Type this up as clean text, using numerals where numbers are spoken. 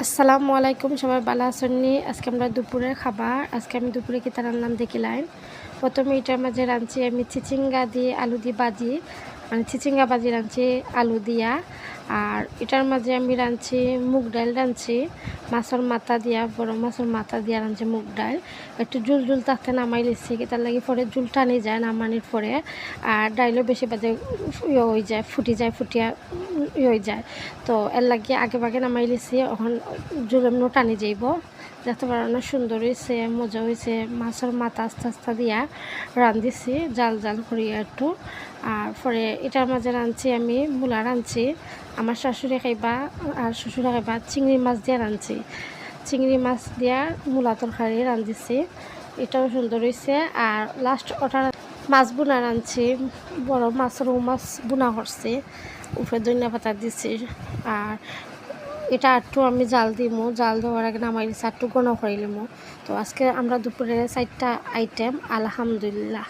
আসসালামু আলাইকুম, সবাই ভালো আছেন নি? আজকে আমরা দুপুরের খাবার, আজকে আমি দুপুরে কি তার রান্নাম দেখিলাম। প্রথমে এটার মাঝে রাঁধছি আমি চিচিঙ্গা দিয়ে আলু দিয়ে ভাজি, মানে চিচিঙ্গা ভাজি রাঁধছি আলু দিয়া। আর এটার মাঝে আমি রাঁধছি মুগ ডাল রাঁধছি মাছের মাথা দিয়া, বড় মাছের মাথা দিয়া রাঁধছি মুগ ডাল। একটু জুল জুল থাকতে নামাই লিছি, তার লাগে পরে জুল টানি যায় নামানির পরে। আর ডাইলও বেশি বাজে ইয়ে হয়ে যায়, ফুটিয়া হয়ে যায়। তো এর লাগে আগে ভাগে নামাই লিছি, এখন জুলেমনো টানি যাইব। দেখতে পারো না সুন্দর হয়েছে, মজা হয়েছে। মাছের মাথা আস্তে আস্তে দিয়া রাঁধিছি জাল জাল করিয়া একটু। আর পরে এটার মাঝে রাঁধছি আমি মূলা রাঁধছি, আমার শাশুড়ি খাইবা আর শ্বশুরে খাইবা। চিংড়ি মাছ দিয়ে রাঁধছি, চিংড়ি মাছ দিয়া মূলা তরকারি রাঁধিছি, এটাও সুন্দর হয়েছে। আর লাস্ট ওটা মাছ বোনা রাঁধছি, বড় মাছের মাছ বোনা করছি, উপরে ধনিয়া পাতা দিছি। আর এটা একটু আমি জাল দিমু, জাল দেওয়ার আগে নামাই দিচ্ছি, একটু ঘন করে নিমু। তো আজকে আমরা দুপুরে 4টা আইটেম, আলহামদুলিল্লাহ।